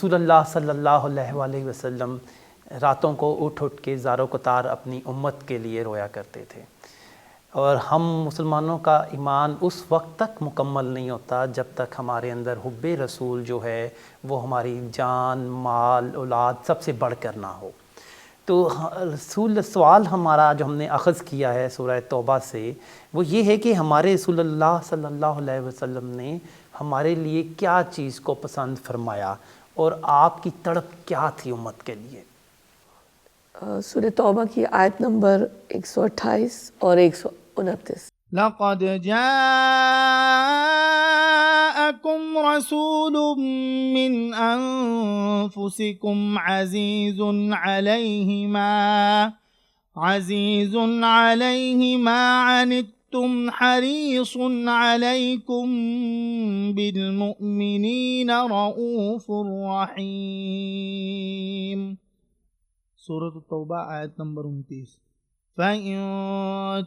رسول اللہ صلی اللہ علیہ وآلہ وسلم راتوں کو اٹھ کے زار و قطار اپنی امت کے لیے رویا کرتے تھے، اور ہم مسلمانوں کا ایمان اس وقت تک مکمل نہیں ہوتا جب تک ہمارے اندر حب رسول جو ہے وہ ہماری جان، مال، اولاد سب سے بڑھ کر نہ ہو۔ تو رسول سوال ہمارا جو ہم نے اخذ کیا ہے سورہ توبہ سے، وہ یہ ہے کہ ہمارے رسول اللہ صلی اللہ علیہ وسلم نے ہمارے لیے کیا چیز کو پسند فرمایا، اور آپ کی تڑپ کیا تھی امت کے لیے۔ سورہ توبہ کی آیت نمبر 128 اور 129۔ لقد جاءكم رسول من أنفسكم عزيز عليه ما عنتم حريص عليكم بالمؤمنين رؤوف رحيم۔ سورة التوبہ آیت نمبر 29۔ فَإِن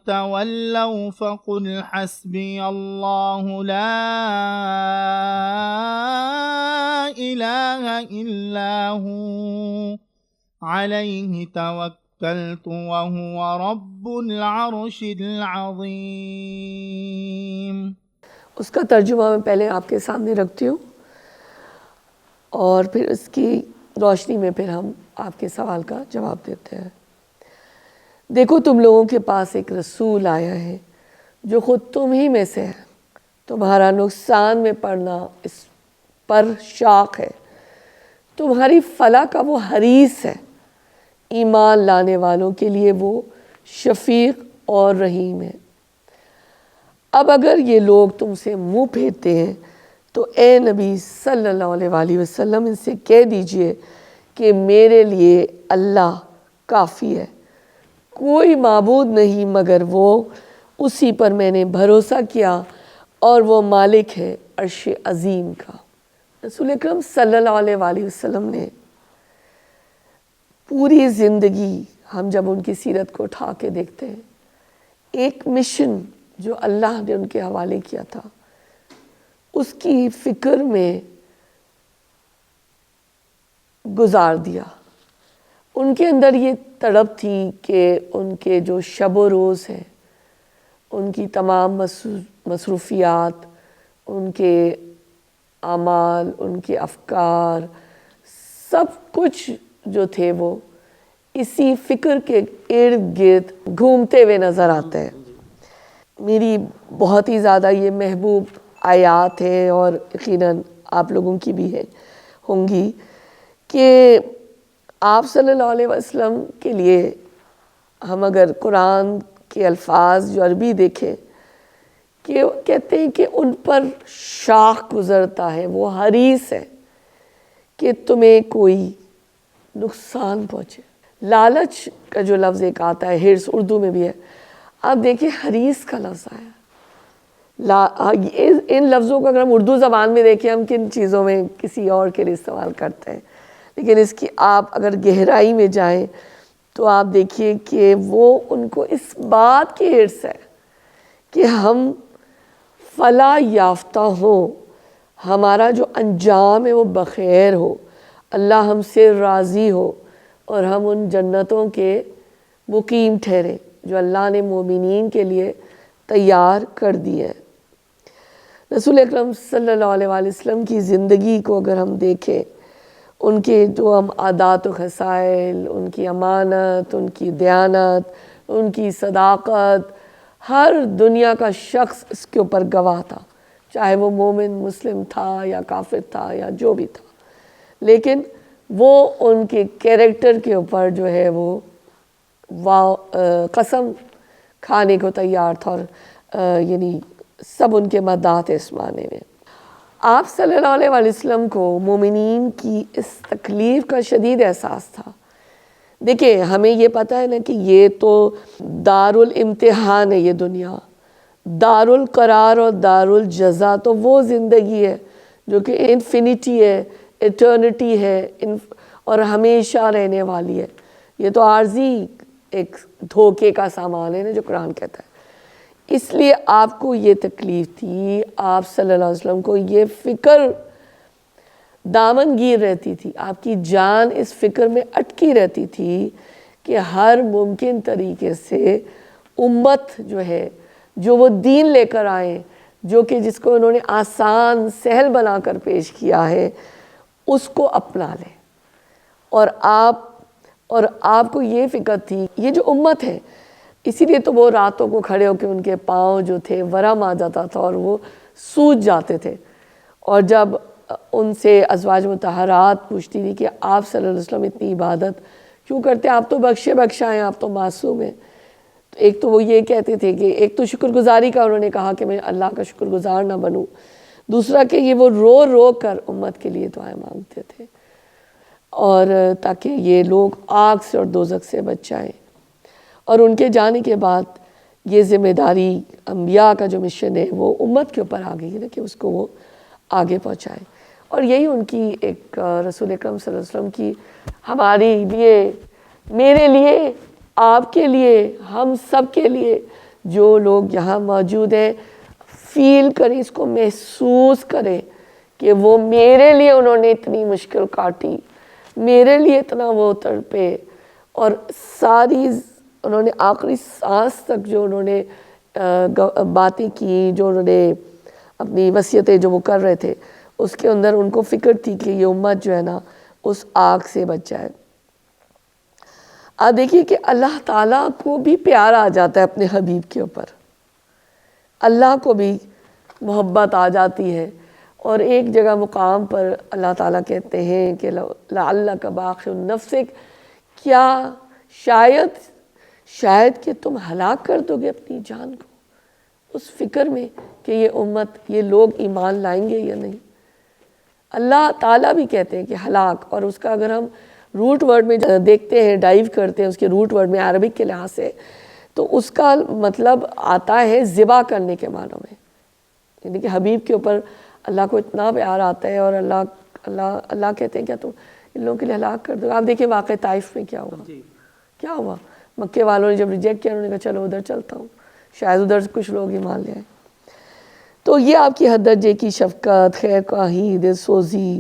تَوَلَّوْا فَقُلْ حَسْبِيَ اللَّهُ لَا إِلَٰهَ إِلَّا هُوَ عَلَيْهِ تَوَكَّلْتُ وَهُوَ رَبُّ الْعَرْشِ الْعَظِيمِ۔ اس کا ترجمہ میں پہلے آپ کے سامنے رکھتی ہوں، اور پھر اس کی روشنی میں پھر ہم آپ کے سوال کا جواب دیتے ہیں۔ دیکھو، تم لوگوں کے پاس ایک رسول آیا ہے جو خود تم ہی میں سے ہے، تمہارا نقصان میں پڑنا اس پر شاق ہے، تمہاری فلاح کا وہ حریص ہے، ایمان لانے والوں کے لیے وہ شفیق اور رحیم ہے۔ اب اگر یہ لوگ تم سے منہ پھیرتے ہیں تو اے نبی صلی اللہ علیہ وآلہ وسلم ان سے کہہ دیجئے کہ میرے لیے اللہ کافی ہے، کوئی معبود نہیں مگر وہ، اسی پر میں نے بھروسہ کیا، اور وہ مالک ہے عرش عظیم کا۔ رسول اکرم صلی اللہ علیہ وآلہ وسلم نے پوری زندگی، ہم جب ان کی سیرت کو اٹھا کے دیکھتے ہیں، ایک مشن جو اللہ نے ان کے حوالے کیا تھا، اس کی فکر میں گزار دیا۔ ان کے اندر یہ تڑپ تھی کہ ان کے جو شب و روز ہیں، ان کی تمام مصروفیات، ان کے اعمال، ان کے افکار، سب کچھ جو تھے وہ اسی فکر کے ارد گرد گھومتے ہوئے نظر آتے ہیں۔ میری بہت ہی زیادہ یہ محبوب آیات ہیں، اور یقیناً آپ لوگوں کی بھی ہوں گی، کہ آپ صلی اللہ علیہ وسلم کے لیے ہم اگر قرآن کے الفاظ جو عربی دیکھیں، کہ کہتے ہیں کہ ان پر شاخ گزرتا ہے، وہ حریص ہے کہ تمہیں کوئی نقصان پہنچے۔ لالچ کا جو لفظ ایک آتا ہے، ہرس اردو میں بھی ہے، آپ دیکھیں حریص کا لفظ آیا۔ ان لفظوں کو اگر ہم اردو زبان میں دیکھیں، ہم کن چیزوں میں کسی اور کے لیے استعمال کرتے ہیں، لیکن اس کی آپ اگر گہرائی میں جائیں تو آپ دیکھیے کہ وہ ان کو اس بات کی حرص ہے کہ ہم فلاح یافتہ ہوں، ہمارا جو انجام ہے وہ بخیر ہو، اللہ ہم سے راضی ہو، اور ہم ان جنتوں کے مقیم ٹھہریں جو اللہ نے مومنین کے لیے تیار کر دی ہے۔ رسول اکرم صلی اللہ علیہ وآلہ وسلم کی زندگی کو اگر ہم دیکھیں، ان کے جو ہم عادات و خصائل، ان کی امانت، ان کی دیانت، ان کی صداقت، ہر دنیا کا شخص اس کے اوپر گواہ تھا، چاہے وہ مومن مسلم تھا یا کافر تھا یا جو بھی تھا، لیکن وہ ان کے کیریکٹر کے اوپر جو ہے وہ قسم کھانے کو تیار تھا، اور یعنی سب ان کے مداح تھے اس معنی میں۔ آپ صلی اللہ علیہ وآلہ وسلم کو مومنین کی اس تکلیف کا شدید احساس تھا۔ دیکھیں، ہمیں یہ پتہ ہے نا کہ یہ تو دار الامتحان ہے، یہ دنیا دار القرار اور دار الجزا تو وہ زندگی ہے جو کہ انفینٹی ہے، ایٹرنٹی ہے، اور ہمیشہ رہنے والی ہے۔ یہ تو عارضی ایک دھوکے کا سامان ہے نا جو قرآن کہتا ہے۔ اس لیے آپ کو یہ تکلیف تھی، آپ صلی اللہ علیہ وسلم کو یہ فکر دامن گیر رہتی تھی، آپ کی جان اس فکر میں اٹکی رہتی تھی کہ ہر ممکن طریقے سے امت جو ہے، جو وہ دین لے کر آئیں، جو کہ جس کو انہوں نے آسان سہل بنا کر پیش کیا ہے، اس کو اپنا لیں۔ اور آپ کو یہ فکر تھی، یہ جو امت ہے، اسی لیے تو وہ راتوں کو کھڑے ہو کے ان کے پاؤں جو تھے ورم آ جاتا تھا اور وہ سوج جاتے تھے، اور جب ان سے ازواج مطہرات پوچھتی تھی کہ آپ صلی اللہ علیہ وسلم اتنی عبادت کیوں کرتے ہیں، آپ تو بخشے بخشا ہیں، آپ تو معصوم ہیں، تو ایک تو وہ یہ کہتے تھے کہ ایک تو شکر گزاری کا انہوں نے کہا کہ میں اللہ کا شکر گزار نہ بنوں، دوسرا کہ یہ وہ رو رو کر امت کے لیے دعائیں مانگتے تھے، اور تاکہ یہ لوگ آگ سے اور دوزخ سے بچ جائیں۔ اور ان کے جانے کے بعد یہ ذمہ داری انبیاء کا جو مشن ہے وہ امت کے اوپر آ گئی ہے نا، کہ اس کو وہ آگے پہنچائیں۔ اور یہی ان کی ایک رسول اکرم صلی اللہ علیہ وسلم کی ہمارے لیے، میرے لیے، آپ کے لیے، ہم سب کے لیے، جو لوگ یہاں موجود ہیں، فیل کریں، اس کو محسوس کریں کہ وہ میرے لیے انہوں نے اتنی مشکل کاٹی، میرے لیے اتنا وہ تڑپے، اور ساری انہوں نے آخری سانس تک جو انہوں نے باتیں کی، جو انہوں نے اپنی وصیتیں جو وہ کر رہے تھے، اس کے اندر ان کو فکر تھی کہ یہ امت جو ہے نا اس آگ سے بچ جائے۔ آپ دیکھیے کہ اللہ تعالیٰ کو بھی پیار آ جاتا ہے اپنے حبیب کے اوپر، اللہ کو بھی محبت آ جاتی ہے، اور ایک جگہ مقام پر اللہ تعالیٰ کہتے ہیں کہ لعلک باخع نفسک، کیا شاید کہ تم ہلاک کر دو گے اپنی جان کو اس فکر میں کہ یہ امت، یہ لوگ ایمان لائیں گے یا نہیں۔ اللہ تعالیٰ بھی کہتے ہیں کہ ہلاک، اور اس کا اگر ہم روٹ ورڈ میں دیکھتے ہیں، ڈائیو کرتے ہیں اس کے روٹ ورڈ میں عربک کے لحاظ سے، تو اس کا مطلب آتا ہے ذبح کرنے کے معنوں میں، یعنی کہ حبیب کے اوپر اللہ کو اتنا پیار آتا ہے، اور اللہ کہتے ہیں کیا تم ان لوگوں کے لیے ہلاک کر دو۔ آپ دیکھیں واقعہ طائف میں کیا ہوا، کیا ہوا، مکے والوں نے جب ریجیکٹ کیا، انہوں نے کہا چلو ادھر چلتا ہوں، شاید ادھر سے کچھ لوگ ایمان لے آئے۔ تو یہ آپ کی حد درجے کی شفقت، خیر خواہی، دل سوزی،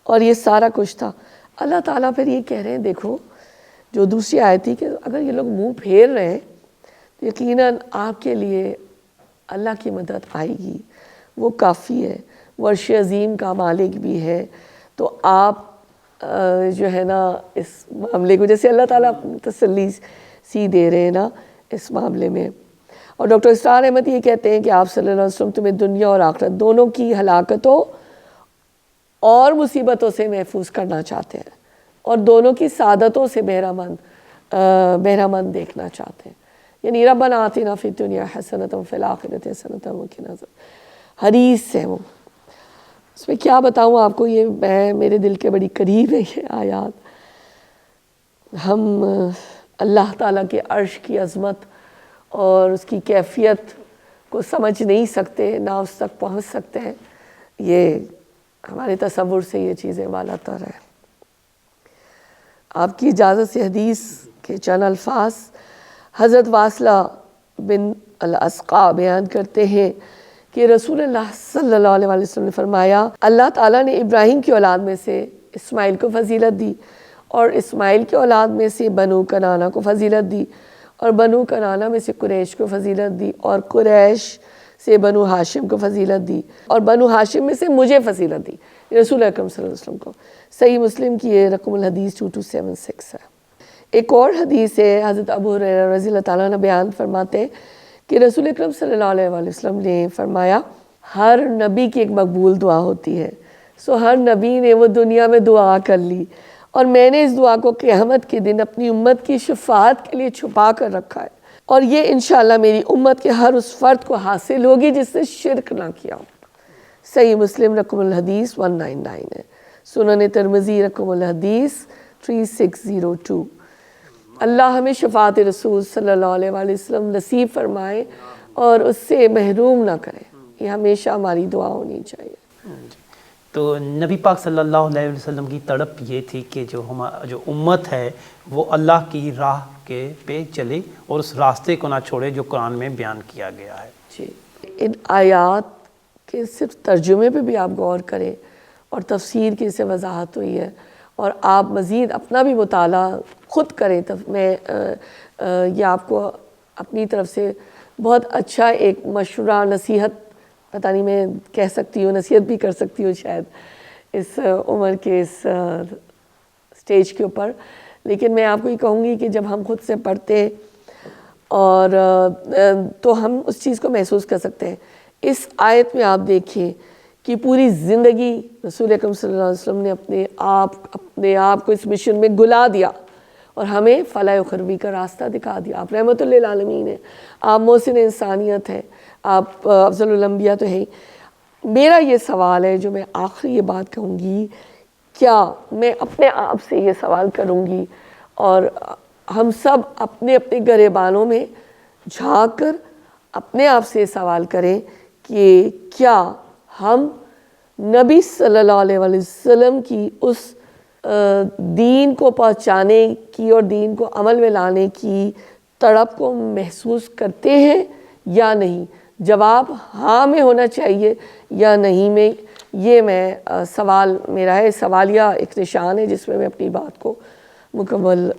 اور یہ سارا کچھ تھا۔ اللہ تعالیٰ پھر یہ کہہ رہے ہیں، دیکھو جو دوسری آیت تھی کہ اگر یہ لوگ منہ پھیر رہے ہیں تو یقیناً آپ کے لیے اللہ کی مدد آئے گی، وہ کافی ہے، وہ عرش عظیم کا مالک بھی ہے۔ تو آپ جو ہے نا اس معاملے کو، جیسے اللہ تعالیٰ تسلی سی دے رہے ہیں نا اس معاملے میں۔ اور ڈاکٹر اسرار احمد یہ کہتے ہیں کہ آپ صلی اللہ علیہ وسلم تمہیں دنیا اور آخرت دونوں کی ہلاکتوں اور مصیبتوں سے محفوظ کرنا چاہتے ہیں، اور دونوں کی سعادتوں سے بہرہ مند دیکھنا چاہتے ہیں، یعنی ربنا آتنا فی الدنیا حسنۃ وفی الآخرۃ حسنۃ وقنا عذاب، حدیث ہے وہ۔ اس میں کیا بتاؤں آپ کو، یہ میرے دل کے بڑی قریب ہے یہ آیات۔ ہم اللہ تعالیٰ کے عرش کی عظمت اور اس کی کیفیت کو سمجھ نہیں سکتے، نہ اس تک پہنچ سکتے ہیں، یہ ہمارے تصور سے یہ چیزیں بالا تر ہیں۔ آپ کی اجازت سے حدیث کے چند الفاظ حضرت واصلہ بن الاسقا بیان کرتے ہیں کہ رسول اللہ صلی اللہ علیہ وسلم نے فرمایا، اللہ تعالیٰ نے ابراہیم کی اولاد میں سے اسماعیل کو فضیلت دی، اور اسماعیل کی اولاد میں سے بنو کنانہ کو فضیلت دی، اور بنو کنانہ میں سے قریش کو فضیلت دی، اور قریش سے بنو ہاشم کو فضیلت دی، اور بنو ہاشم میں سے مجھے فضیلت دی، رسول اکرم صلی اللہ علیہ وسلم کو۔ صحیح مسلم کی یہ رقم الحدیث 2276 ہے۔ ایک اور حدیث ہے، حضرت ابو ہریرہ رضی اللہ تعالیٰ عنہ بیان فرماتے ہیں کہ رسول اکرم صلی اللہ علیہ وسلم نے فرمایا، ہر نبی کی ایک مقبول دعا ہوتی ہے، سو ہر نبی نے وہ دنیا میں دعا کر لی، اور میں نے اس دعا کو قیامت کے دن اپنی امت کی شفاعت کے لیے چھپا کر رکھا ہے، اور یہ انشاءاللہ میری امت کے ہر اس فرد کو حاصل ہوگی جس نے شرک نہ کیا ہو۔ صحیح مسلم رقم الحدیث 199 ہے، سنن ترمذی رقم الحدیث 3602۔ اللہ ہمیں شفاعت رسول صلی اللہ علیہ وسلم نصیب فرمائے اور اس سے محروم نہ کرے، یہ ہمیشہ ہماری دعا ہونی چاہیے۔ تو نبی پاک صلی اللہ علیہ وسلم کی تڑپ یہ تھی کہ جو امت ہے وہ اللہ کی راہ کے پہ چلے اور اس راستے کو نہ چھوڑے جو قرآن میں بیان کیا گیا ہے۔ جی، ان آیات کے صرف ترجمے پہ بھی آپ غور کریں، اور تفسیر کی سے وضاحت ہوئی ہے، اور آپ مزید اپنا بھی مطالعہ خود کریں. میں یہ آپ کو اپنی طرف سے بہت اچھا ایک مشورہ، نصیحت، پتہ نہیں میں کہہ سکتی ہوں، نصیحت بھی کر سکتی ہوں شاید اس عمر کے اس سٹیج کے اوپر، لیکن میں آپ کو یہ کہوں گی کہ جب ہم خود سے پڑھتے اور تو ہم اس چیز کو محسوس کر سکتے ہیں. اس آیت میں آپ دیکھیں کہ پوری زندگی رسول اکرم صلی اللہ علیہ وسلم نے اپنے آپ کو اس مشن میں گلا دیا اور ہمیں فلاح و خروی کا راستہ دکھا دیا. آپ رحمت للعالمین ہیں، آپ محسن انسانیت ہیں، آپ افضل الانبیاء تو ہیں. میرا یہ سوال ہے جو میں آخری یہ بات کہوں گی، کیا میں اپنے آپ سے یہ سوال کروں گی اور ہم سب اپنے اپنے گریبانوں میں جھانک کر اپنے آپ سے سوال کریں کہ کیا ہم نبی صلی اللہ علیہ وسلم کی اس دین کو پہنچانے کی اور دین کو عمل میں لانے کی تڑپ کو محسوس کرتے ہیں یا نہیں؟ جواب ہاں میں ہونا چاہیے یا نہیں میں. یہ میں سوال میرا ہے، سوالیہ ایک نشان ہے جس میں میں اپنی بات کو مکمل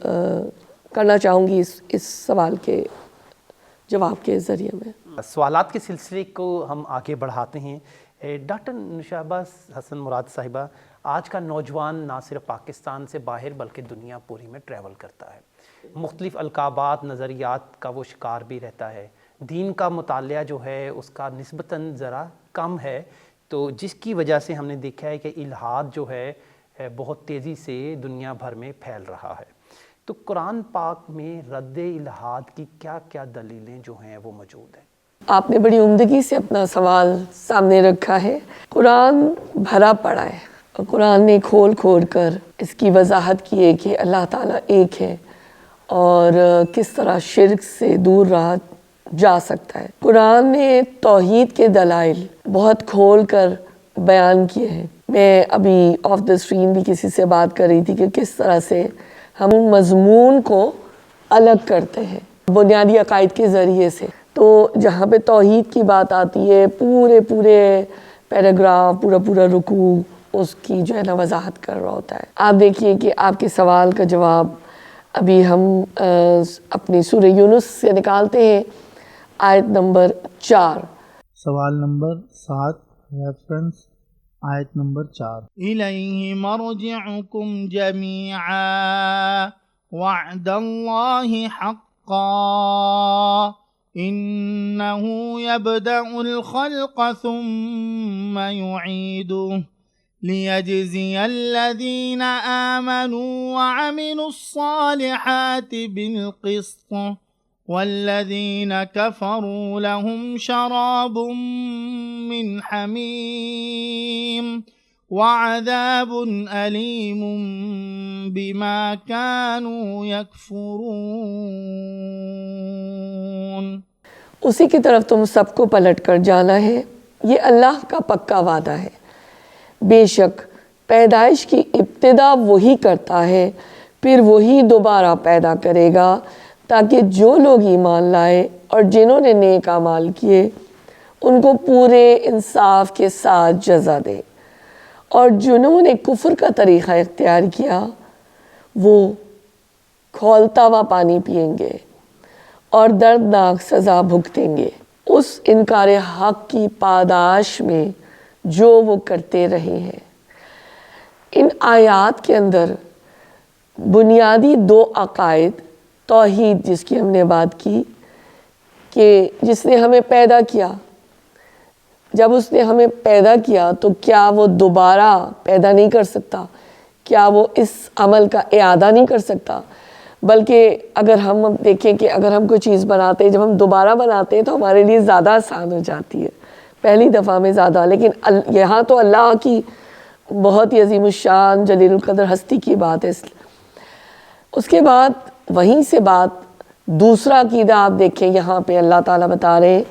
کرنا چاہوں گی اس سوال کے جواب کے ذریعے میں. سوالات کے سلسلے کو ہم آگے بڑھاتے ہیں. ڈاکٹر نوشابہ حسن مراد صاحبہ، آج کا نوجوان نہ صرف پاکستان سے باہر بلکہ دنیا پوری میں ٹریول کرتا ہے، مختلف القابات، نظریات کا وہ شکار بھی رہتا ہے. دین کا مطالعہ جو ہے اس کا نسبتاً ذرا کم ہے، تو جس کی وجہ سے ہم نے دیکھا ہے کہ الحاد جو ہے بہت تیزی سے دنیا بھر میں پھیل رہا ہے. تو قرآن پاک میں رد الحاد کی کیا کیا دلیلیں جو ہیں وہ موجود ہیں؟ آپ نے بڑی عمدگی سے اپنا سوال سامنے رکھا ہے. قرآن بھرا پڑا ہے اور قرآن نے کھول کھول کر اس کی وضاحت کی ہے کہ اللہ تعالیٰ ایک ہے اور کس طرح شرک سے دور رہا جا سکتا ہے. قرآن نے توحید کے دلائل بہت کھول کر بیان کیے ہیں. میں ابھی آف دا اسکرین بھی کسی سے بات کر رہی تھی کہ کس طرح سے ہم مضمون کو الگ کرتے ہیں بنیادی عقائد کے ذریعے سے. تو جہاں پہ توحید کی بات آتی ہے پورے پیراگراف، پورا رکوع اس کی جو ہے نا وضاحت کر رہا ہوتا ہے. آپ دیکھیے کہ آپ کے سوال کا جواب ابھی ہم اپنی سورہ یونس سے نکالتے ہیں، آیت نمبر 4. سوال نمبر 7، ریفرنس آیت نمبر 4. الیہ مرجعکم جمیعا وعد اللہ حقا انہ یبدأ الخلق ثم یعیدہ لیجزی الذین آمنوا وعملوا الصالحات بالقسط والذین کفروا لهم شراب من حمیم وعذاب علیم بما كانوا یکفرون. اسی کی طرف تم سب کو پلٹ کر جانا ہے، یہ اللہ کا پکا وعدہ ہے. بے شک پیدائش کی ابتدا وہی کرتا ہے، پھر وہی دوبارہ پیدا کرے گا تاکہ جو لوگ ایمان لائے اور جنہوں نے نیک اعمال کیے ان کو پورے انصاف کے ساتھ جزا دے، اور جنہوں نے کفر کا طریقہ اختیار کیا وہ کھولتا ہوا پانی پئیں گے اور دردناک سزا بھگتیں گے اس انکار حق کی پاداش میں جو وہ کرتے رہے ہیں. ان آیات کے اندر بنیادی 2 عقائد، توحید جس کی ہم نے بات کی کہ جس نے ہمیں پیدا کیا، جب اس نے ہمیں پیدا کیا تو کیا وہ دوبارہ پیدا نہیں کر سکتا؟ کیا وہ اس عمل کا اعادہ نہیں کر سکتا؟ بلکہ اگر ہم دیکھیں کہ اگر ہم کوئی چیز بناتے ہیں، جب ہم دوبارہ بناتے ہیں تو ہمارے لیے زیادہ آسان ہو جاتی ہے پہلی دفعہ میں زیادہ. لیکن یہاں تو اللہ کی بہت ہی عظیم الشان جلیل القدر ہستی کی بات ہے. اس کے بعد وہیں سے بات دوسرا عقیدہ آپ دیکھیں، یہاں پہ اللہ تعالیٰ بتا رہے ہیں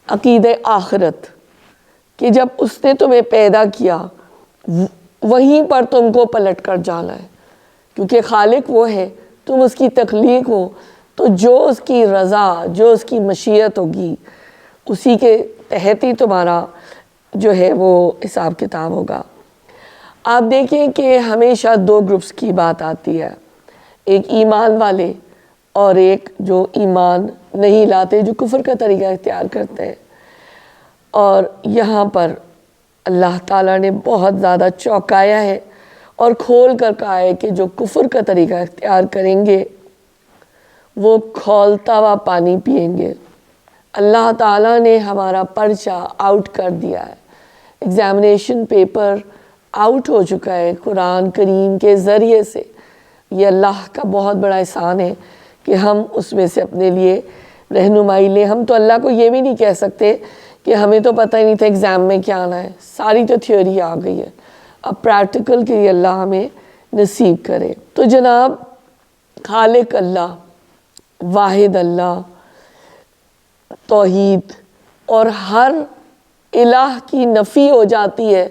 عقیدہ آخرت، کہ جب اس نے تمہیں پیدا کیا وہیں پر تم کو پلٹ کر جانا ہے، کیونکہ خالق وہ ہے، تم اس کی تخلیق ہو، تو جو اس کی رضا، جو اس کی مشیت ہوگی اسی کے تحت ہی تمہارا جو ہے وہ حساب کتاب ہوگا. آپ دیکھیں کہ ہمیشہ دو گروپس کی بات آتی ہے، ایک ایمان والے اور ایک جو ایمان نہیں لاتے، جو کفر کا طریقہ اختیار کرتے ہیں. اور یہاں پر اللہ تعالیٰ نے بہت زیادہ چونکایا ہے اور کھول کر کہا ہے کہ جو کفر کا طریقہ اختیار کریں گے وہ کھولتا ہوا پانی پئیں گے. اللہ تعالیٰ نے ہمارا پرچہ آؤٹ کر دیا ہے، ایگزامینیشن پیپر آؤٹ ہو چکا ہے قرآن کریم کے ذریعے سے. یہ اللہ کا بہت بڑا احسان ہے کہ ہم اس میں سے اپنے لیے رہنمائی لیں. ہم تو اللہ کو یہ بھی نہیں کہہ سکتے کہ ہمیں تو پتہ ہی نہیں تھا ایگزام میں کیا آنا ہے، ساری تو تھیوری آ گئی ہے. اب پریکٹیکل کے لیے اللہ ہمیں نصیب کرے. تو جناب خالق اللہ، واحد اللہ، توحید اور ہر الہ کی نفی ہو جاتی ہے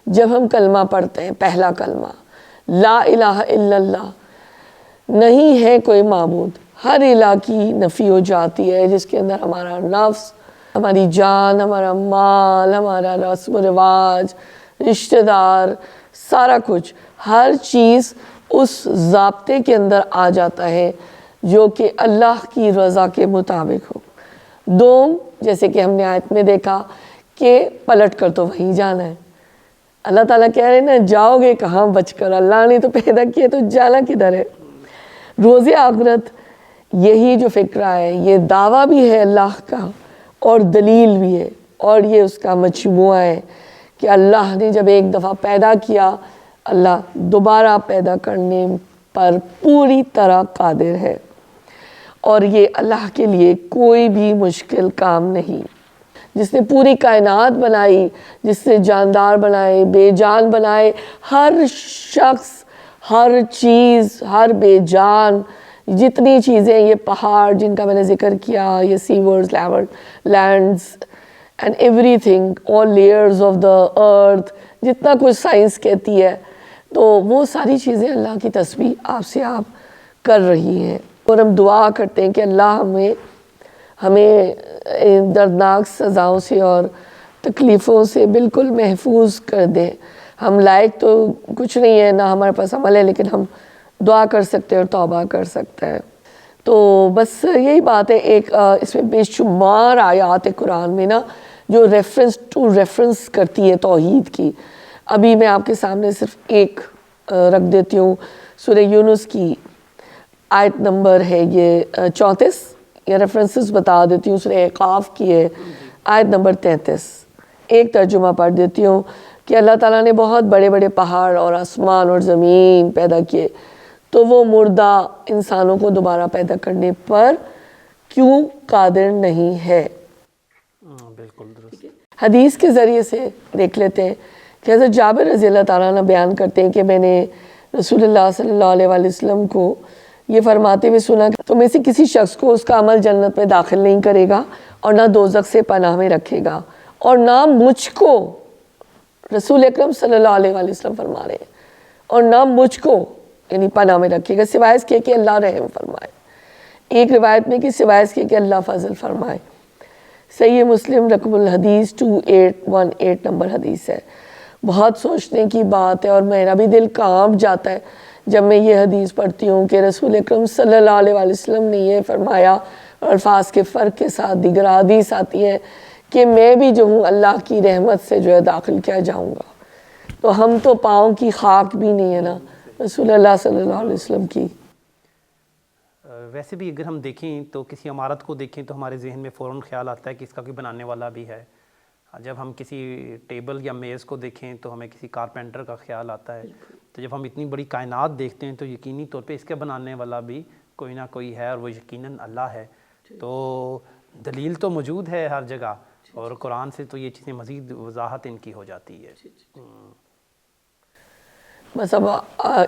جب ہم کلمہ پڑھتے ہیں. پہلا کلمہ لا الہ الا اللہ، نہیں ہے کوئی معبود، ہر الہ کی نفی ہو جاتی ہے جس کے اندر ہمارا نفس، ہماری جان، ہمارا مال، ہمارا رسم و رواج، رشتہ دار، سارا کچھ، ہر چیز اس ضابطے کے اندر آ جاتا ہے جو کہ اللہ کی رضا کے مطابق ہو. دوم، جیسے کہ ہم نے آیت میں دیکھا کہ پلٹ کر تو وہیں جانا ہے. اللہ تعالیٰ کہہ رہے ہیں نا، جاؤ گے کہاں بچ کر، اللہ نے تو پیدا کیا تو جانا کدھر ہے. روز آخرت یہی جو فکرہ ہے، یہ دعویٰ بھی ہے اللہ کا اور دلیل بھی ہے، اور یہ اس کا مجموعہ ہے کہ اللہ نے جب ایک دفعہ پیدا کیا، اللہ دوبارہ پیدا کرنے پر پوری طرح قادر ہے، اور یہ اللہ کے لیے کوئی بھی مشکل کام نہیں. جس نے پوری کائنات بنائی، جس نے جاندار بنائے، بے جان بنائے، ہر شخص، ہر چیز، ہر بے جان، جتنی چیزیں، یہ پہاڑ جن کا میں نے ذکر کیا، یہ sea words, lands and everything, all layers of the earth, جتنا کچھ سائنس کہتی ہے، تو وہ ساری چیزیں اللہ کی تسبیح آپ سے آپ کر رہی ہیں. اور ہم دعا کرتے ہیں کہ اللہ ہمیں دردناک سزاؤں سے اور تکلیفوں سے بالکل محفوظ کر دے. ہم لائق تو کچھ نہیں ہے، نہ ہمارے پاس عمل ہے، لیکن ہم دعا کر سکتے ہیں اور توبہ کر سکتے ہیں. تو بس یہی بات ہے. ایک اس میں بے شمار آیات قرآن میں نا جو ریفرنس کرتی ہے توحید کی. ابھی میں آپ کے سامنے صرف ایک رکھ دیتی ہوں. سورہ یونس کی آیت نمبر ہے یہ 34، یہ ریفرنسز بتا دیتی ہوں. سورہ قاف کی ہے آیت نمبر 33. ایک ترجمہ پڑھ دیتی ہوں کہ اللہ تعالیٰ نے بہت بڑے بڑے پہاڑ اور آسمان اور زمین پیدا کیے، تو وہ مردہ انسانوں کو دوبارہ پیدا کرنے پر کیوں قادر نہیں ہے. بالکل درست. حدیث کے ذریعے سے دیکھ لیتے ہیں کہ حضرت جابر رضی اللہ تعالیٰ عنہ بیان کرتے ہیں کہ میں نے رسول اللہ صلی اللہ علیہ وسلم کو یہ فرماتے ہوئے سنا کہ تم میں سے کسی شخص کو اس کا عمل جنت میں داخل نہیں کرے گا اور نہ دوزخ سے پناہ میں رکھے گا، اور نہ مجھ کو، رسول اکرم صلی اللہ علیہ وسلم فرما رہے ہیں، اور نہ مجھ کو یعنی پناہ میں رکھے گا سوائے اس کے کہ اللہ رحم فرمائے. ایک روایت میں کہ سوائے اس کے کہ اللہ فضل فرمائے. صحیح مسلم رقم الحدیث 2818 نمبر حدیث ہے. بہت سوچنے کی بات ہے، اور میرا بھی دل کانپ جاتا ہے جب میں یہ حدیث پڑھتی ہوں کہ رسول اکرم صلی اللہ علیہ وسلم نے یہ فرمایا، اور الفاظ کے فرق کے ساتھ دیگر حدیث آتی ہے کہ میں بھی جو ہوں اللہ کی رحمت سے جو ہے داخل کیا جاؤں گا. تو ہم تو پاؤں کی خاک بھی نہیں ہے نا رسول اللہ صلی اللہ علیہ وسلم کی. ویسے بھی اگر ہم دیکھیں تو کسی عمارت کو دیکھیں تو ہمارے ذہن میں فوراً خیال آتا ہے کہ اس کا کوئی بنانے والا بھی ہے. جب ہم کسی ٹیبل یا میز کو دیکھیں تو ہمیں کسی کارپینٹر کا خیال آتا ہے. تو جب ہم اتنی بڑی کائنات دیکھتے ہیں تو یقینی طور پہ اس کے بنانے والا بھی کوئی نہ کوئی ہے، اور وہ یقیناً اللہ ہے. تو دلیل تو موجود ہے ہر جگہ، اور قرآن سے تو یہ چیزیں مزید وضاحت ان کی ہو جاتی ہے. بس اب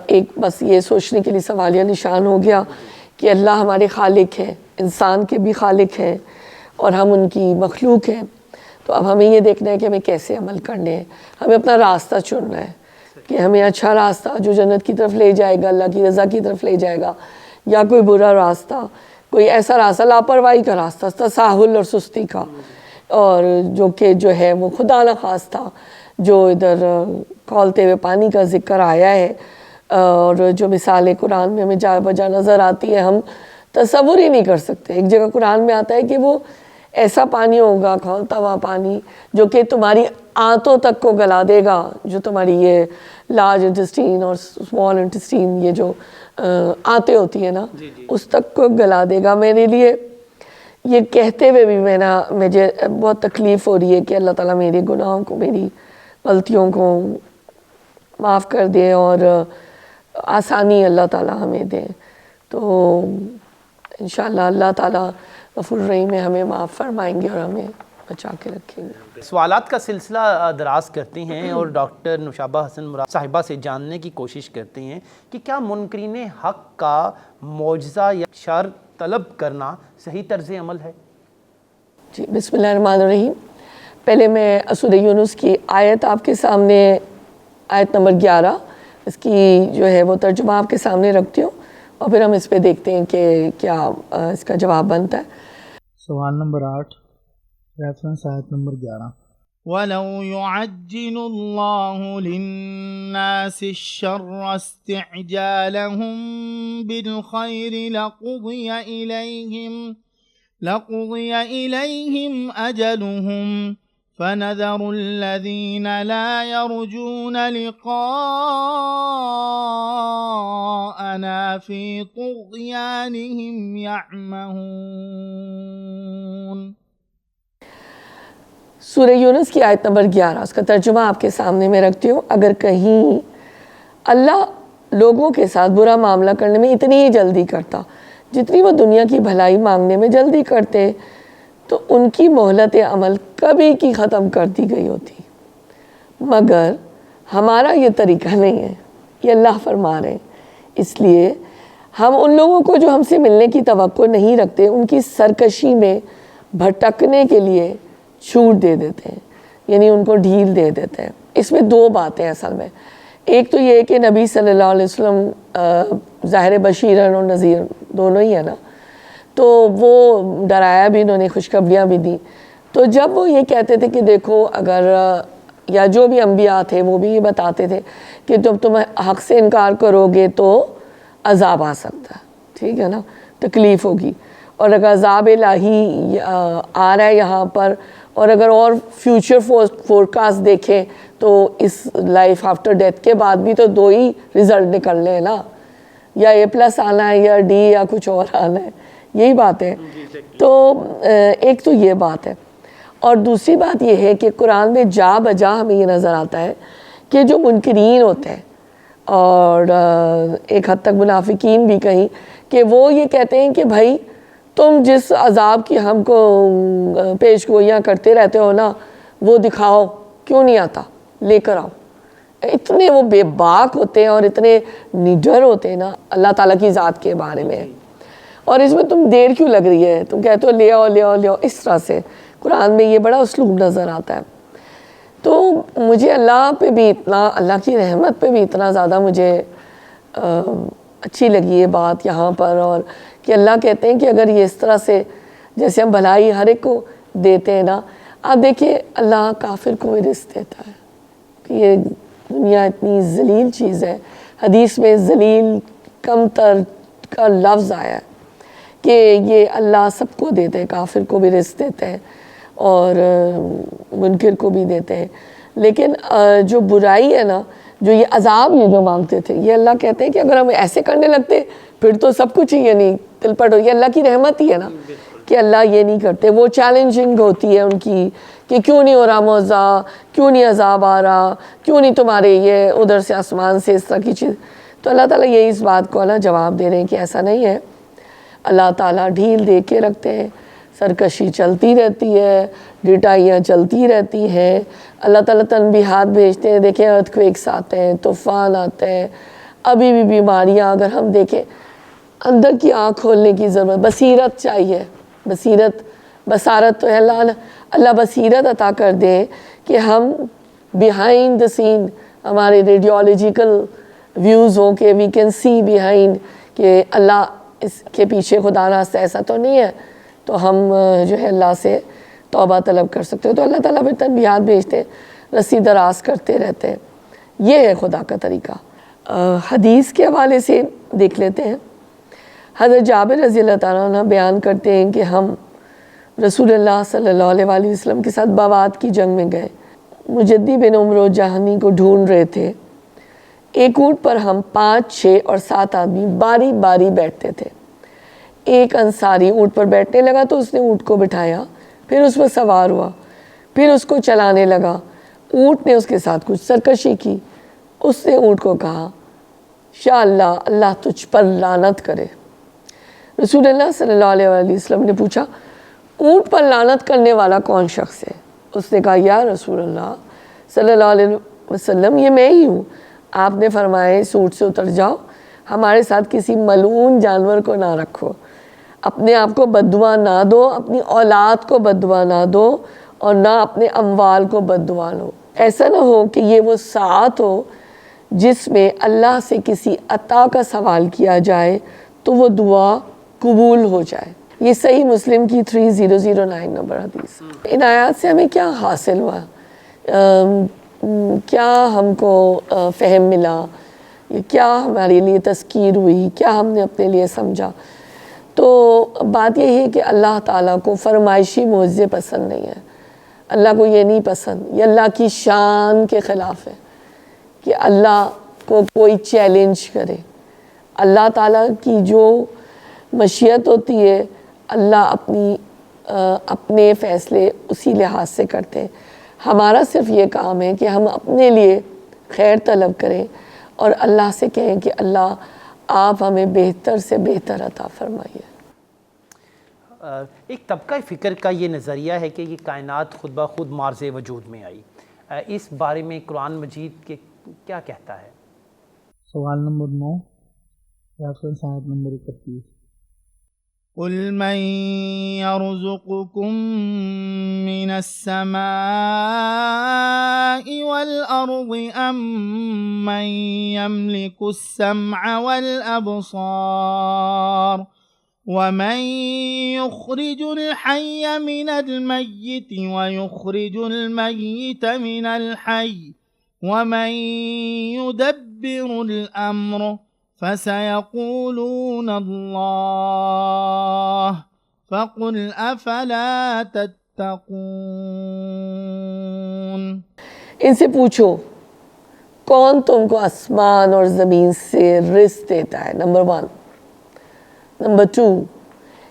ایک بس یہ سوچنے کے لیے سوالیہ نشان ہو گیا کہ اللہ ہمارے خالق ہیں، انسان کے بھی خالق ہیں، اور ہم ان کی مخلوق ہیں. تو اب ہمیں یہ دیکھنا ہے کہ ہمیں کیسے عمل کرنے ہیں. ہمیں اپنا راستہ چننا ہے کہ ہمیں اچھا راستہ جو جنت کی طرف لے جائے گا، اللہ کی رضا کی طرف لے جائے گا، یا کوئی برا راستہ، کوئی ایسا راستہ لاپرواہی کا راستہ، تساہل اور سستی کا، اور جو کہ جو ہے وہ خدا نخواستہ جو ادھر کھولتے ہوئے پانی کا ذکر آیا ہے اور جو مثالیں قرآن میں ہمیں جا بجا نظر آتی ہے ہم تصور ہی نہیں کر سکتے. ایک جگہ قرآن میں آتا ہے کہ وہ ایسا پانی ہوگا کھولتا ہوا پانی جو کہ تمہاری آنتوں تک کو گلا دے گا, جو تمہاری یہ لارج انٹسٹین اور اسمال انٹسٹین یہ جو آنتیں ہوتی ہیں نا اس تک کو گلا دے گا. میرے لیے یہ کہتے ہوئے بھی مجھے بہت تکلیف ہو رہی ہے کہ اللہ تعالیٰ میرے گناہوں کو میری غلطیوں کو معاف کر دے اور آسانی اللہ تعالیٰ ہمیں دے. تو انشاءاللہ اللہ تعالیٰ غفور الرحیم میں ہمیں معاف فرمائیں گے اور ہمیں بچا کے رکھیں گے. سوالات کا سلسلہ دراز کرتے ہیں اور ڈاکٹر نوشابہ حسن مراد صاحبہ سے جاننے کی کوشش کرتے ہیں کہ کیا منکرین حق کا معجزہ یا شر طلب کرنا صحیح طرز عمل ہے؟ جی بسم اللہ الرحمن الرحیم. پہلے میں سورہ یونس کی آیت آپ کے سامنے, آیت نمبر 11 اس کی جو ہے وہ ترجمہ آپ کے سامنے رکھتی ہوں اور پھر ہم اس پہ دیکھتے ہیں کہ کیا اس کا جواب بنتا ہے. سوال نمبر 8 ریفرنس آیت نمبر 11. وَلَوْ يُعَجِّلُ اللَّهُ لِلنَّاسِ الشَّرَّ اسْتِعْجَالَهُم بِالْخَيْرِ لَقُضِيَ إِلَيْهِمْ أَجَلُهُمْ فَنَذَرُ الَّذِينَ لَا يَرْجُونَ لِقَاءَنَا فِي طُغْيَانِهِمْ يَعْمَهُونَ. سورہ یونس کی آیت نمبر 11 اس کا ترجمہ آپ کے سامنے میں رکھتی ہوں. اگر کہیں اللہ لوگوں کے ساتھ برا معاملہ کرنے میں اتنی ہی جلدی کرتا جتنی وہ دنیا کی بھلائی مانگنے میں جلدی کرتے تو ان کی مہلت عمل کبھی کی ختم کر دی گئی ہوتی. مگر ہمارا یہ طریقہ نہیں ہے, یہ اللہ فرما رہے ہیں. اس لیے ہم ان لوگوں کو جو ہم سے ملنے کی توقع نہیں رکھتے ان کی سرکشی میں بھٹکنے کے لیے چھوٹ دے دیتے ہیں, یعنی ان کو ڈھیل دے دیتے ہیں. اس میں دو باتیں اصل میں. ایک تو یہ کہ نبی صلی اللہ علیہ وسلم ظاہر بشیرن اور نذیر دونوں ہی ہے نا, تو وہ ڈرایا بھی, انہوں نے خوشخبریاں بھی دیں. تو جب وہ یہ کہتے تھے کہ دیکھو اگر یا جو بھی انبیاء تھے وہ بھی یہ بتاتے تھے کہ جب تم حق سے انکار کرو گے تو عذاب آ سکتا ہے, ٹھیک ہے نا, تکلیف ہوگی. اور اگر عذاب الہی آ رہا ہے یہاں پر, اور اگر اور فیوچر فورکاسٹ دیکھیں تو اس لائف آفٹر ڈیتھ کے بعد بھی تو دو ہی رزلٹ نکلنے ہیں نا, یا A+ آنا ہے یا D یا کچھ اور آنا ہے, یہی بات ہے. تو ایک تو یہ بات ہے. اور دوسری بات یہ ہے کہ قرآن میں جا بجا ہمیں یہ نظر آتا ہے کہ جو منکرین ہوتے ہیں اور ایک حد تک منافقین بھی کہیں کہ وہ یہ کہتے ہیں کہ بھائی تم جس عذاب کی ہم کو پیش گوئیاں کرتے رہتے ہو نا وہ دکھاؤ, کیوں نہیں آتا, لے کر آؤ. اتنے وہ بے باک ہوتے ہیں اور اتنے نڈر ہوتے ہیں نا اللہ تعالیٰ کی ذات کے بارے میں, اور اس میں تم دیر کیوں لگ رہی ہے, تم کہتے ہو لے آؤ لے آؤ لے آؤ. اس طرح سے قرآن میں یہ بڑا اسلوب نظر آتا ہے. تو مجھے اللہ پہ بھی اتنا, اللہ کی رحمت پہ بھی اتنا زیادہ مجھے اچھی لگی یہ بات یہاں پر, اور کہ اللہ کہتے ہیں کہ اگر یہ اس طرح سے جیسے ہم بھلائی ہر ایک کو دیتے ہیں نا, آپ دیکھیں اللہ کافر کو بھی رزق دیتا ہے. کہ یہ دنیا اتنی ذلیل چیز ہے, حدیث میں ذلیل کم تر کا لفظ آیا ہے کہ یہ اللہ سب کو دیتے ہیں, کافر کو بھی رزق دیتے ہیں اور منکر کو بھی دیتے ہیں. لیکن جو برائی ہے نا, جو یہ عذاب یہ جو مانگتے تھے, یہ اللہ کہتے ہیں کہ اگر ہم ایسے کرنے لگتے پھر تو سب کچھ ہی یعنی تل پٹ ہو. یہ اللہ کی رحمت ہی ہے نا کہ اللہ یہ نہیں کرتے. وہ چیلنجنگ ہوتی ہے ان کی کہ کیوں نہیں ہو رہا معجزہ, کیوں نہیں عذاب آ رہا, کیوں نہیں تمہارے یہ ادھر سے آسمان سے اس طرح کی چیز. تو اللہ تعالیٰ یہی اس بات کو اللہ جواب دے رہے ہیں کہ ایسا نہیں ہے. اللہ تعالیٰ ڈھیل دے کے رکھتے ہیں, سرکشی چلتی رہتی ہے, ڈٹائیاں چلتی رہتی ہیں. اللہ تعالیٰ تنبیہات بھیجتے ہیں. دیکھیں ارتھکویکس آتے ہیں, طوفان آتے ہیں, ابھی بھی بیماریاں. اگر ہم دیکھیں اندر کی آنکھ کھولنے کی ضرورت, بصیرت چاہیے. بصارت تو ہے, اللہ بصیرت عطا کر دے کہ ہم بیہائنڈ دا سین ہمارے ریڈیولوجیکل ویوز ہوں کہ وی کین سی بیہائنڈ کہ اللہ اس کے پیچھے خدا ناخواستہ ایسا تو نہیں ہے, تو ہم جو ہے اللہ سے توبہ طلب کر سکتے ہو. تو اللہ تعالیٰ پھر تنبیہات بھیجتے ہیں. رسی دراز کرتے رہتے ہیں. یہ ہے خدا کا طریقہ. حدیث کے حوالے سے دیکھ لیتے ہیں. حضرت جابر رضی اللہ تعالیٰ عنہ بیان کرتے ہیں کہ ہم رسول اللہ صلی اللہ علیہ وآلہ وسلم کے ساتھ بوات کی جنگ میں گئے. مجدی بن عمرو جہنی کو ڈھونڈ رہے تھے. ایک اونٹ پر ہم 5, 6 اور 7 آدمی باری باری بیٹھتے تھے. ایک انصاری اونٹ پر بیٹھنے لگا تو اس نے اونٹ کو بٹھایا, پھر اس پر سوار ہوا, پھر اس کو چلانے لگا. اونٹ نے اس کے ساتھ کچھ سرکشی کی. اس نے اونٹ کو کہا, شاء اللہ اللہ تجھ پر لعنت کرے. رسول اللہ صلی اللہ علیہ وآلہ وسلم نے پوچھا, اونٹ پر لعنت کرنے والا کون شخص ہے؟ اس نے کہا, یا رسول اللہ صلی اللہ علیہ وسلم یہ میں ہی ہوں. آپ نے فرمایا, اس اونٹ سے اتر جاؤ, ہمارے ساتھ کسی ملعون جانور کو نہ رکھو, اپنے آپ کو بد دعا نہ دو, اپنی اولاد کو بد دعا نہ دو, اور نہ اپنے اموال کو بد دعا لو. ایسا نہ ہو کہ یہ وہ ساعت ہو جس میں اللہ سے کسی عطا کا سوال کیا جائے تو وہ دعا قبول ہو جائے. یہ صحیح مسلم کی 3009 نمبر حدیث. ان آیات سے ہمیں کیا حاصل ہوا, کیا ہم کو فہم ملا, کیا ہمارے لیے تذکیر ہوئی, کیا ہم نے اپنے لیے سمجھا؟ تو بات یہ ہے کہ اللہ تعالیٰ کو فرمائشی معجزے پسند نہیں ہے. اللہ کو یہ نہیں پسند, یہ اللہ کی شان کے خلاف ہے کہ اللہ کو کوئی چیلنج کرے. اللہ تعالیٰ کی جو مشیت ہوتی ہے, اللہ اپنے فیصلے اسی لحاظ سے کرتے ہیں. ہمارا صرف یہ کام ہے کہ ہم اپنے لیے خیر طلب کریں اور اللہ سے کہیں کہ اللہ آپ ہمیں بہتر سے بہتر عطا فرمائیے. ایک طبقہ فکر کا یہ نظریہ ہے کہ یہ کائنات خود بخود مارز وجود میں آئی. اس بارے میں قرآن مجید کے کیا کہتا ہے؟ سوال نمبر 9 یا پھر آیت نمبر 31. قل من يرزقكم من السماء والأرض أم من يملك السمع والأبصار ومن يخرج الحي من الميت ويخرج الميت من الحي ومن يدبر الأمر فسيقولون الله فقل أفلا تتقون. ان سے پوچھو کون تم کو آسمان اور زمین سے رزق دیتا ہے؟ نمبر 1. نمبر 2,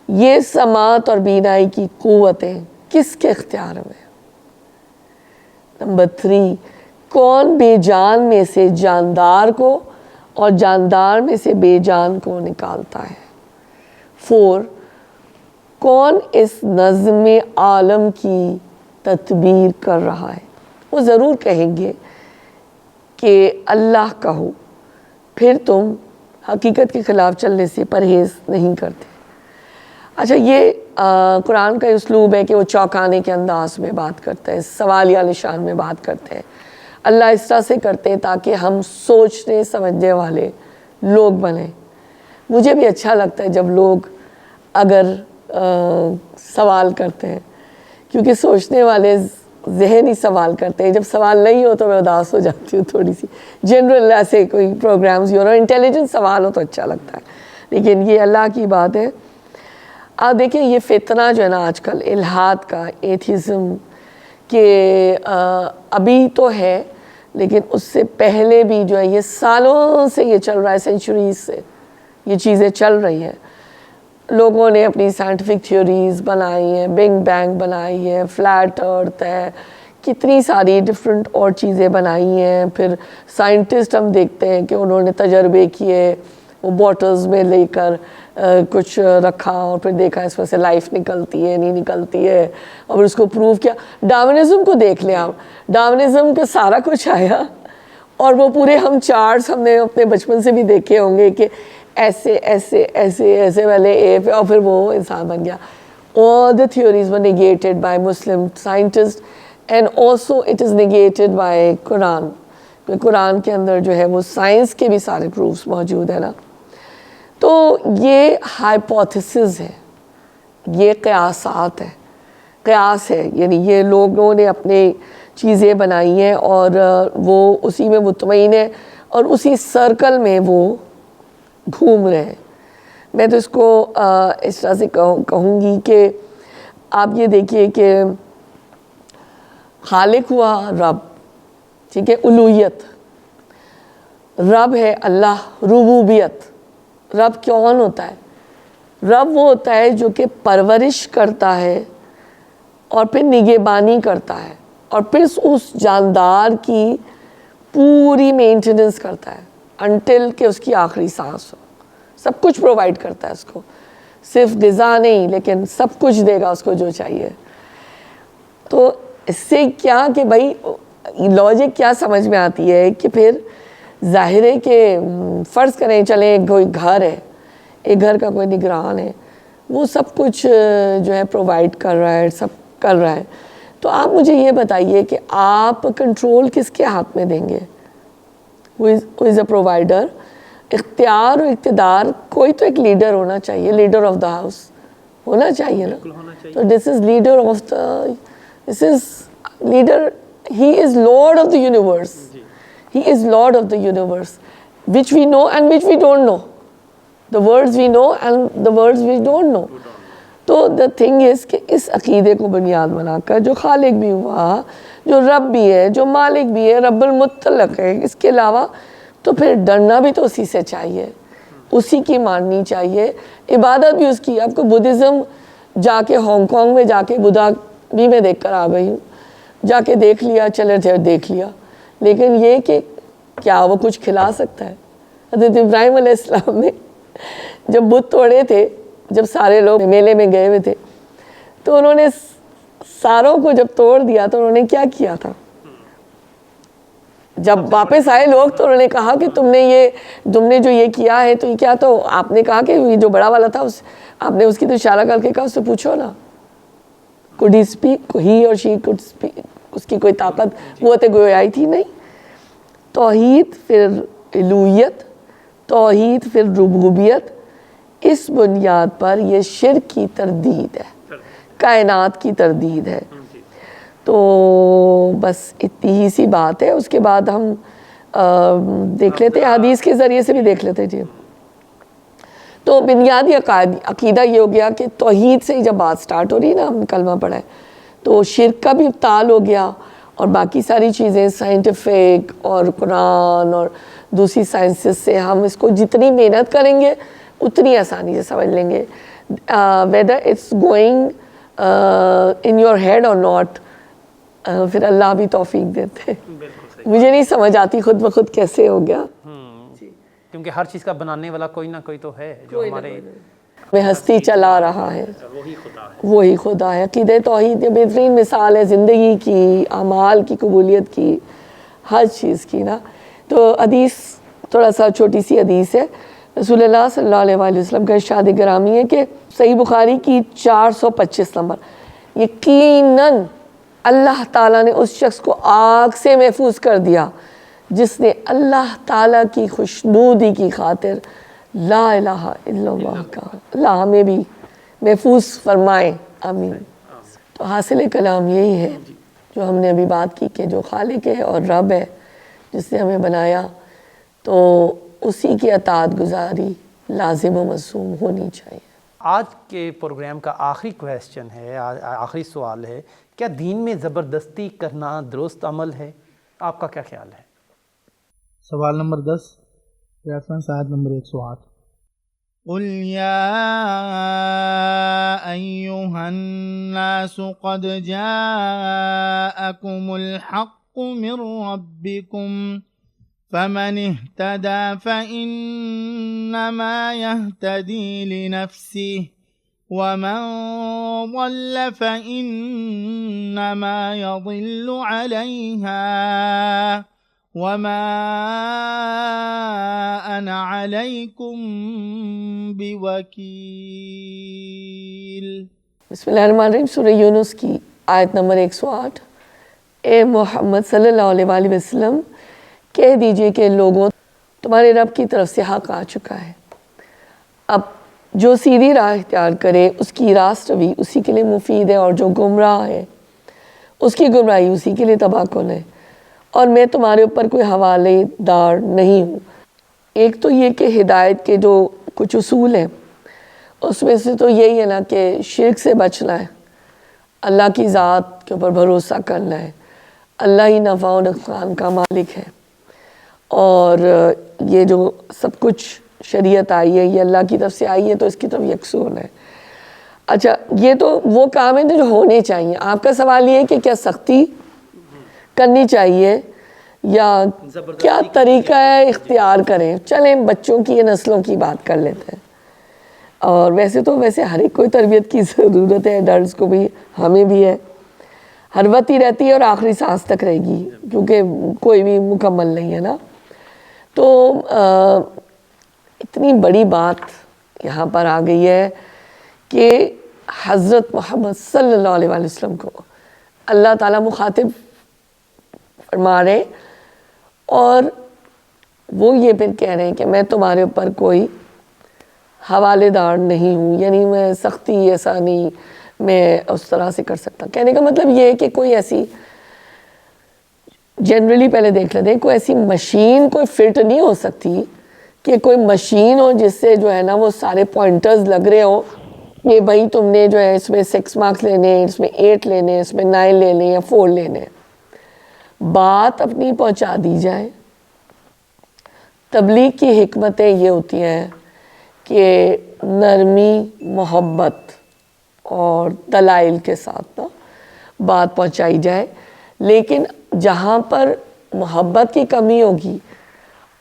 یہ سماعت اور بینائی کی قوتیں کس کے اختیار میں؟ نمبر 3, کون بے جان میں سے جاندار کو اور جاندار میں سے بے جان کو نکالتا ہے؟ 4, کون اس نظم عالم کی تدبیر کر رہا ہے؟ وہ ضرور کہیں گے کہ اللہ کہو, پھر تم حقیقت کے خلاف چلنے سے پرہیز نہیں کرتے. اچھا, یہ قرآن کا اسلوب ہے کہ وہ چوکانے کے انداز میں بات کرتے ہیں, سوالیہ نشان میں بات کرتے ہیں. اللہ اس طرح سے کرتے ہیں تاکہ ہم سوچنے سمجھنے والے لوگ بنیں. مجھے بھی اچھا لگتا ہے جب لوگ اگر سوال کرتے ہیں, کیونکہ سوچنے والے ذہنی سوال کرتے ہیں. جب سوال نہیں ہو تو میں اداس ہو جاتی ہوں تھوڑی سی. جنرل ایسے کوئی پروگرامز اور انٹیلیجنٹ سوال ہو تو اچھا لگتا ہے, لیکن یہ اللہ کی بات ہے. آپ دیکھیں یہ فتنہ جو ہے نا آج کل الحاد کا, ایتھیزم کہ ابھی تو ہے لیکن اس سے پہلے بھی جو ہے یہ سالوں سے یہ چل رہا ہے, سینچوریز سے یہ چیزیں چل رہی ہیں. لوگوں نے اپنی سائنٹیفک تھیوریز بنائی ہیں, بگ بینگ بنائی ہے, فلیٹ ارتھ ہے, کتنی ساری ڈفرینٹ اور چیزیں بنائی ہیں. پھر سائنٹسٹ ہم دیکھتے ہیں کہ انہوں نے تجربے کیے, وہ بوٹلز میں لے کر کچھ رکھا اور پھر دیکھا اس میں سے لائف نکلتی ہے نہیں نکلتی ہے, اور اس کو پروو کیا. ڈارونزم کو دیکھ لیں آپ, ڈارونزم کا سارا کچھ آیا اور وہ پورے ہم چارٹس ہم نے اپنے بچپن سے بھی دیکھے ہوں گے کہ ایسے ایسے ایسے ایسے والے اے پہ اور پھر وہ انسان بن گیا. All the theories were negated by Muslim scientists and also it is negated by Quran. قرآن کے اندر جو ہے وہ سائنس کے بھی سارے پروفس موجود ہیں نا. تو یہ ہائپوتھیسز ہے, یہ قیاسات ہے, قیاس ہے, یعنی یہ لوگوں نے اپنے چیزیں بنائی ہیں اور وہ اسی میں مطمئن ہے اور اسی سرکل میں وہ گھوم رہے ہیں. میں تو اس کو اس طرح سے کہوں گی کہ آپ یہ دیکھیے کہ خالق ہوا رب, ٹھیک ہے, الوہیت, رب ہے اللہ, ربوبیت. رب کون ہوتا ہے؟ رب وہ ہوتا ہے جو کہ پرورش کرتا ہے اور پھر نگہبانی کرتا ہے اور پھر اس جاندار کی پوری مینٹیننس کرتا ہے انٹل کہ اس کی آخری سانس ہو. سب کچھ پرووائڈ کرتا ہے اس کو, صرف غذا نہیں لیکن سب کچھ دے گا اس کو جو چاہیے. تو اس سے کیا کہ بھائی لاجک کیا سمجھ میں آتی ہے کہ پھر ظاہر ہے کہ فرض کریں چلیں کوئی گھر ہے, ایک گھر کا کوئی نگران ہے, وہ سب کچھ جو ہے پرووائڈ کر رہا ہے, سب کر رہا ہے, تو آپ مجھے یہ بتائیے کہ آپ کنٹرول کس کے ہاتھ میں دیں گے؟ who is a provider. اختیار و اقتدار, کوئی تو ایک لیڈر ہونا چاہیے, لیڈر آف دا ہاؤس ہونا چاہیے نا. تو this is leader of the, this is leader, he is Lord of the universe, he is Lord of the universe, which we know and which we don't know. The words we know and the words we don't know. تو the thing is کہ اس عقیدے کو بنیاد بنا کر جو خالق بھی ہوا, جو رب بھی ہے, جو مالک بھی ہے, رب المطلق ہے, اس کے علاوہ تو پھر ڈرنا بھی تو اسی سے چاہیے, اسی کی ماننی چاہیے, عبادت بھی اس کی. آپ کو بدھزم جا کے ہانگ کانگ میں جا کے بدھا بھی میں دیکھ کر آ گئی ہوں, جا کے دیکھ لیا, چلے تھے دیکھ لیا, لیکن یہ کہ کیا وہ کچھ کھلا سکتا ہے؟ حضرت ابراہیم علیہ السلام نے جب بت توڑے تھے, جب سارے لوگ میلے میں گئے ہوئے تھے, تو انہوں نے ساروں کو جب توڑ دیا تو انہوں نے کیا کیا تھا؟ جب واپس آئے لوگ تو انہوں نے کہا کہ تم نے جو یہ کیا ہے تو یہ کیا؟ تو آپ نے کہا کہ یہ جو بڑا والا تھا آپ نے اس کی تو اشارہ کر کے کہا اس سے پوچھو نا, could he speak, he or she could speak, اس کی کوئی طاقت قوت گویائی تھی نہیں. توحید پھر الوہیت, توحید پھر ربوبیت, اس بنیاد پر یہ شرک کی تردید ہے, کائنات کی تردید ہے. تو بس اتنی ہی سی بات ہے. اس کے بعد ہم دیکھ لیتے ہیں, حدیث کے ذریعے سے بھی دیکھ لیتے ہیں. جی, تو بنیادی عقیدہ یہ ہو گیا کہ توحید سے ہی جب بات سٹارٹ ہو رہی ہے نا, ہم کلمہ پڑھا ہے, تو شرک کا بھی ابطال ہو گیا اور باقی ساری چیزیں سائنٹیفک اور قرآن اور دوسری سائنسز سے ہم اس کو جتنی محنت کریں گے اتنی آسانی سے سمجھ لیں گے. whether it's going in your head or not, پھر اللہ بھی توفیق دیتے. مجھے نہیں سمجھ آتی خود بخود کیسے ہو گیا, کیونکہ ہر چیز کا بنانے والا کوئی نہ کوئی تو ہے جو ہمارے میں ہستی چلا رہا ہے, وہی خدا ہے. عقیدہ توحید یہ بہترین مثال ہے زندگی کی, اعمال کی قبولیت کی, ہر چیز کی نا. تو حدیث تھوڑا سا چھوٹی سی حدیث ہے, رسول اللہ صلی اللہ علیہ وآلہ وسلم کا ارشاد گرامی ہے کہ صحیح بخاری کی 425 نمبر, یقیناً اللہ تعالیٰ نے اس شخص کو آگ سے محفوظ کر دیا جس نے اللہ تعالیٰ کی خوشنودی کی خاطر لا الہ الا اللہ کہا. اللہ ہمیں بھی محفوظ فرمائے, آمین. تو حاصل کلام یہی ہے جو ہم نے ابھی بات کی کہ جو خالق ہے اور رب ہے جس نے ہمیں بنایا, تو اسی کی اطاعت گزاری لازم و ملزوم ہونی چاہیے. آج کے پروگرام کا آخری کویسچن ہے, آخری سوال ہے, کیا دین میں زبردستی کرنا درست عمل ہے؟ آپ کا کیا خیال ہے؟ سوال نمبر 10, ریفرنس آیت نمبر 108. قل يا أيها الناس قد جاءكم الحق من ربكم فمن اهتدى فإنما يهتدي لنفسه ومن ضل فإنما يضل عليها وما أنا عليكم بوكيل. بسم اللہ الرحمن الرحیم. سورہ یونس کی آیت نمبر 108. اے محمد صلی اللہ علیہ وآلہ وسلم کہہ دیجئے کہ لوگوں تمہارے رب کی طرف سے حق آ چکا ہے, اب جو سیدھی راہ اختیار کرے اس کی راست روی اسی کے لیے مفید ہے, اور جو گمراہ ہے اس کی گمراہی اسی کے لیے تباہ کن ہے، اور میں تمہارے اوپر کوئی حوالے دار نہیں ہوں۔ ایک تو یہ کہ ہدایت کے جو کچھ اصول ہیں اس میں سے تو یہی ہے نا کہ شرک سے بچنا ہے، اللہ کی ذات کے اوپر بھروسہ کرنا ہے، اللہ ہی نفع و نقصان کا مالک ہے، اور یہ جو سب کچھ شریعت آئی ہے یہ اللہ کی طرف سے آئی ہے تو اس کی طرف یکسو ہونا ہے۔ اچھا، یہ تو وہ کام ہے جو ہونے چاہیے۔ آپ کا سوال یہ ہے کہ کیا سختی کرنی چاہیے یا کیا طریقہ ہے اختیار کریں؟ چلیں بچوں کی یا نسلوں کی بات کر لیتے ہیں۔ اور ویسے ہر ایک کوئی تربیت کی ضرورت ہے، ایڈلٹس کو بھی، ہمیں بھی ہے، ہر وقت ہی رہتی ہے اور آخری سانس تک رہے گی، کیونکہ کوئی بھی مکمل نہیں ہے نا۔ تو اتنی بڑی بات یہاں پر آ گئی ہے کہ حضرت محمد صلی اللہ علیہ وآلہ وسلم کو اللہ تعالیٰ مخاطب فرما رہے، اور وہ یہ پھر کہہ رہے ہیں کہ میں تمہارے اوپر کوئی حوالے دار نہیں ہوں، یعنی میں سختی ایسا نہیں میں اس طرح سے کر سکتا۔ کہنے کا مطلب یہ ہے کہ کوئی ایسی، جنرلی پہلے دیکھ لیتے ہیں، کوئی ایسی مشین کوئی فٹ نہیں ہو سکتی کہ کوئی مشین ہو جس سے جو ہے نا وہ سارے پوائنٹرز لگ رہے ہوں کہ بھائی تم نے جو ہے اس میں 6 مارکس لینے ہیں، اس میں 8 لینے ہیں، اس میں 9 لینے ہیں یا 4 لینے ہیں۔ بات اپنی پہنچا دی جائے۔ تبلیغ کی حکمتیں یہ ہوتی ہیں کہ نرمی، محبت اور دلائل کے ساتھ نا بات پہنچائی جائے، لیکن جہاں پر محبت کی کمی ہوگی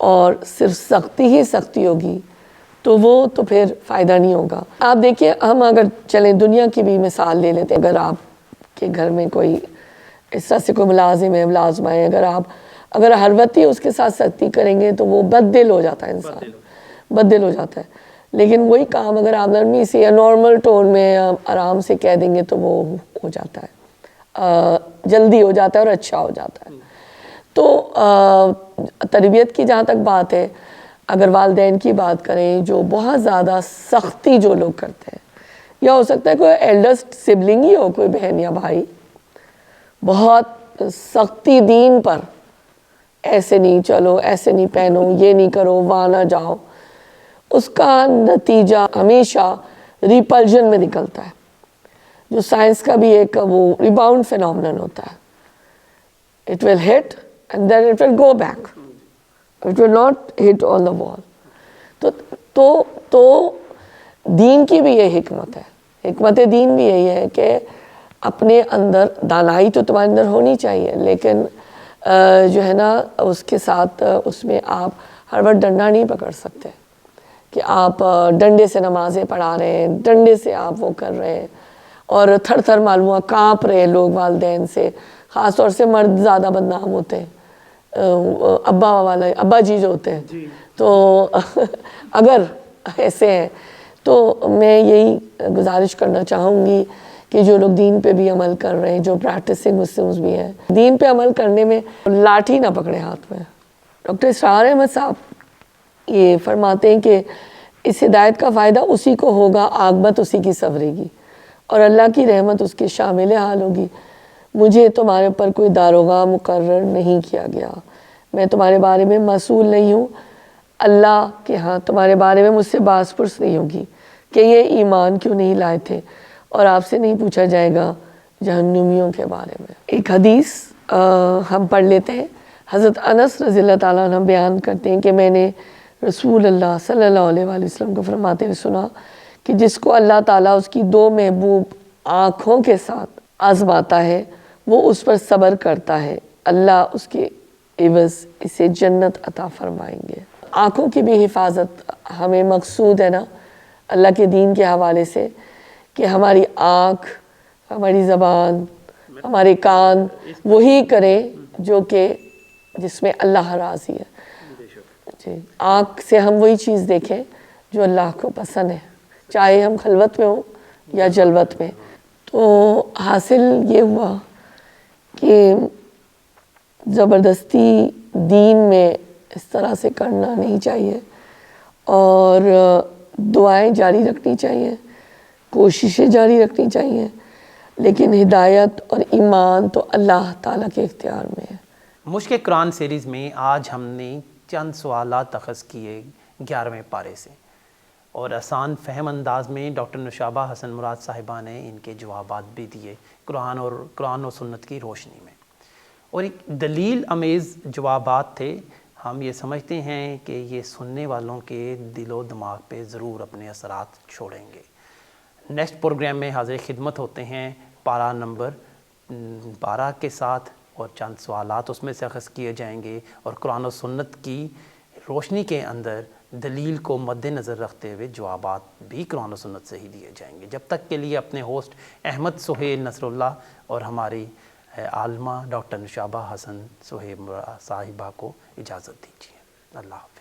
اور صرف سختی ہی سختی ہوگی تو وہ تو پھر فائدہ نہیں ہوگا۔ آپ دیکھیے، ہم اگر چلیں دنیا کی بھی مثال لے لیتے ہیں، اگر آپ کے گھر میں کوئی اس طرح سے کوئی ملازم ہے، ملازمہ ہے، اگر ہر وقت ہی اس کے ساتھ سختی کریں گے تو وہ بد دل ہو جاتا ہے، انسان بد دل ہو جاتا ہے۔ لیکن وہی کام اگر آپ نرمی سے یا نارمل ٹون میں آرام سے کہہ دیں گے تو وہ ہو جاتا ہے، جلدی ہو جاتا ہے اور اچھا ہو جاتا ہے۔ تو تربیت کی جہاں تک بات ہے، اگر والدین کی بات کریں جو بہت زیادہ سختی جو لوگ کرتے ہیں، یا ہو سکتا ہے کوئی ایلڈسٹ سبلنگ ہی ہو، کوئی بہن یا بھائی، بہت سختی دین پر، ایسے نہیں چلو، ایسے نہیں پہنو، یہ نہیں کرو، وہاں نہ جاؤ، اس کا نتیجہ ہمیشہ ریپلجن میں نکلتا ہے، جو سائنس کا بھی ایک وہ ریباؤنڈ فینومینن ہوتا ہے۔ It will hit and then it will go back. It will not hit on the wall. تو دین کی بھی یہ حکمت ہے، حکمت دین بھی یہی ہے کہ اپنے اندر دانائی تو تمہارے اندر ہونی چاہیے، لیکن جو ہے نا اس کے ساتھ اس میں آپ ہر وقت ڈنڈا نہیں پکڑ سکتے کہ آپ ڈنڈے سے نمازیں پڑھا رہے ہیں، ڈنڈے سے آپ وہ کر رہے ہیں، اور تھر تھر معلوم کانپ رہے ہیں لوگ والدین سے، خاص طور سے مرد زیادہ بدنام ہوتے ہیں، ابا جی جو ہوتے ہیں، تو اگر ایسے ہیں تو میں یہی گزارش کرنا چاہوں گی کہ جو لوگ دین پہ بھی عمل کر رہے ہیں، جو پریکٹسنگ مسلمز بھی ہیں، دین پہ عمل کرنے میں لاٹھی نہ پکڑے ہاتھ میں۔ ڈاکٹر اسرار احمد صاحب یہ فرماتے ہیں کہ اس ہدایت کا فائدہ اسی کو ہوگا، عاقبت اسی کی سنورے گی اور اللہ کی رحمت اس کے شامل حال ہوگی۔ مجھے تمہارے اوپر کوئی داروغہ مقرر نہیں کیا گیا، میں تمہارے بارے میں مسئول نہیں ہوں، اللہ کے ہاں تمہارے بارے میں مجھ سے باز پرس نہیں ہوگی کہ یہ ایمان کیوں نہیں لائے تھے، اور آپ سے نہیں پوچھا جائے گا جہنمیوں کے بارے میں۔ ایک حدیث ہم پڑھ لیتے ہیں۔ حضرت انس رضی اللہ تعالیٰ عنہ بیان کرتے ہیں کہ میں نے رسول اللہ صلی اللہ علیہ وآلہ وسلم کو فرماتے ہوئے سنا کہ جس کو اللہ تعالیٰ اس کی 2 محبوب آنکھوں کے ساتھ آزماتا ہے، وہ اس پر صبر کرتا ہے، اللہ اس کے عوض اسے جنت عطا فرمائیں گے۔ آنکھوں کی بھی حفاظت ہمیں مقصود ہے نا اللہ کے دین کے حوالے سے، کہ ہماری آنکھ، ہماری زبان، ہمارے کان وہی کریں جو کہ جس میں اللہ راضی ہے۔ جی، آنکھ سے ہم وہی چیز دیکھیں جو اللہ کو پسند ہے، چاہے ہم خلوت میں ہوں یا جلوت میں۔ تو حاصل یہ ہوا کہ زبردستی دین میں اس طرح سے کرنا نہیں چاہیے، اور دعائیں جاری رکھنی چاہیے، کوششیں جاری رکھنی چاہیے۔ لیکن ہدایت اور ایمان تو اللہ تعالیٰ کے اختیار میں ہے۔ مشق قرآن سیریز میں آج ہم نے چند سوالات اخذ کیے 11ویں پارے سے، اور آسان فہم انداز میں ڈاکٹر نوشابہ حسن مراد صاحبہ نے ان کے جوابات بھی دیے قرآن و سنت کی روشنی میں، اور ایک دلیل امیز جوابات تھے۔ ہم یہ سمجھتے ہیں کہ یہ سننے والوں کے دل و دماغ پہ ضرور اپنے اثرات چھوڑیں گے۔ نیکسٹ پروگرام میں حاضر خدمت ہوتے ہیں پارہ نمبر 12 کے ساتھ، اور چند سوالات اس میں سے اخذ کیے جائیں گے، اور قرآن و سنت کی روشنی کے اندر دلیل کو مد نظر رکھتے ہوئے جوابات بھی قرآن و سنت سے ہی دیے جائیں گے۔ جب تک کے لیے اپنے ہوسٹ احمد سہیل نصر اللہ اور ہماری عالمہ ڈاکٹر نوشابہ حسن صاحبہ کو اجازت دیجیے۔ اللہ حافظ۔